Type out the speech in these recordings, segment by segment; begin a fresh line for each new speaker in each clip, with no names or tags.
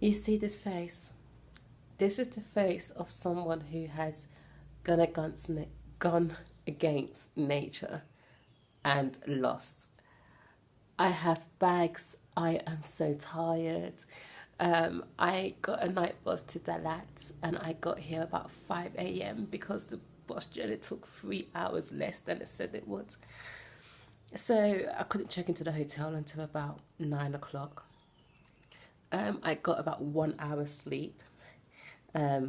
You see this face? This is the face of someone who has gone against nature and lost. I have bags. I am so tired. I got a night bus to Dalat and I got here about 5 a.m. because the bus journey took 3 hours less than it said it would. So I couldn't check into the hotel until about 9 o'clock. I got about 1 hour sleep. I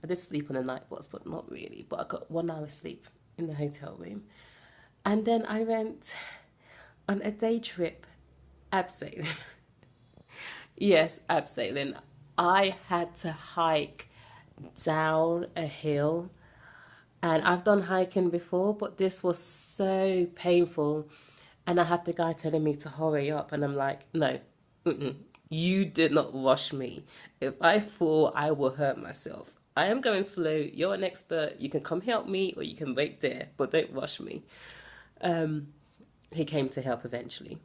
did sleep on the night bus, but not really. But I got 1 hour sleep in the hotel room. And then I went on a day trip abseiling. Yes, abseiling. I had to hike down a hill. And I've done hiking before, but this was so painful. And I have the guy telling me to hurry up. And I'm like, no, you did not rush me. If I fall, I will hurt myself. I am going slow. You're an expert. You can come help me or you can wait there, but don't rush me. He came to help eventually.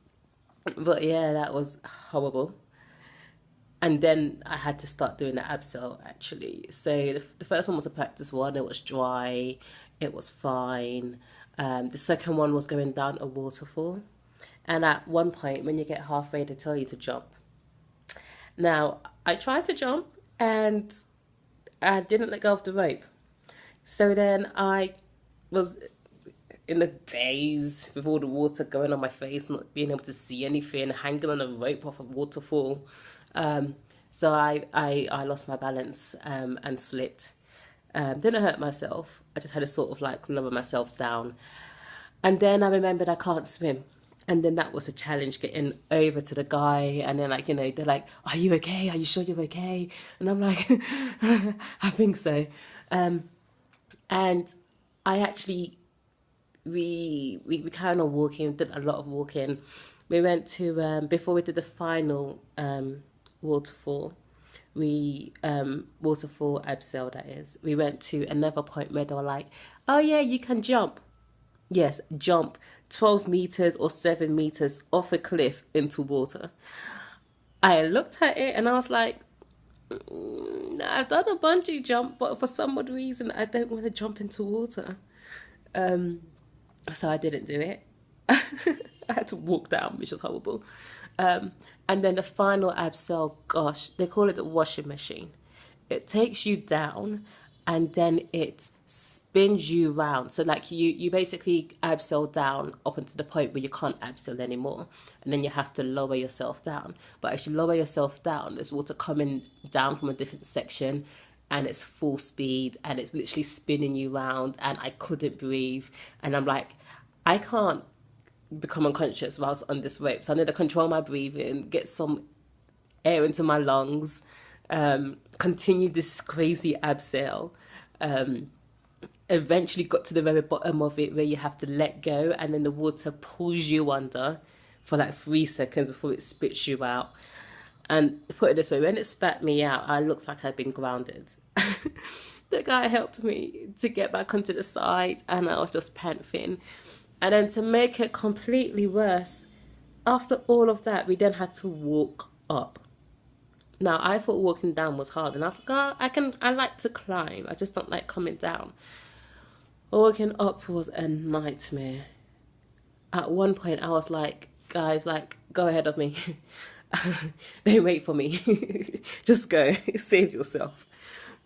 But yeah, that was horrible. And then I had to start doing the abseil actually. So the first one was a practice one. It was dry. It was fine. The second one was going down a waterfall. And at one point, when you get halfway, they tell you to jump. Now, I tried to jump and I didn't let go of the rope. So then I was in a daze with all the water going on my face, not being able to see anything, hanging on a rope off a waterfall. So I lost my balance and slipped. Didn't hurt myself. I just had to sort of like lower myself down. And then I remembered I can't swim. And then that was a challenge getting over to the guy. And then like, they're like, are you okay? Are you sure you're okay? And I'm like, I think so. And I actually, we kind of walking, did a lot of walking. We went to, before we did the final waterfall, waterfall abseil that is, we went to another point where they were like, oh yeah, you can jump. Yes, jump 12 meters or 7 meters off a cliff into water. I looked at it and I was like, I've done a bungee jump, but for some odd reason, I don't want to jump into water. So I didn't do it. I had to walk down, which was horrible. And then the final abseil, gosh, they call it the washing machine. It takes you down and then it spins you round. So like you basically abseil down up until the point where you can't abseil anymore. And then you have to lower yourself down. But as you lower yourself down, there's water coming down from a different section and it's full speed and it's literally spinning you round and I couldn't breathe. And I'm like, I can't become unconscious whilst on this rope. So I need to control my breathing, get some air into my lungs, continue this crazy abseil. Eventually got to the very bottom of it where you have to let go and then the water pulls you under for like 3 seconds before it spits you out. And to put it this way, when it spat me out, I looked like I'd been grounded. The guy helped me to get back onto the side and I was just panting. And then to make it completely worse, after all of that, we then had to walk up. Now, I thought walking down was hard, and I was like, oh, I like to climb. I just don't like coming down. Walking up was a nightmare. At one point, I was like, guys, like, go ahead of me. Don't wait for me. Just go. Save yourself.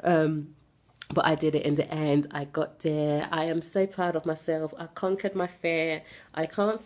But I did it in the end. I got there. I am so proud of myself. I conquered my fear. I can't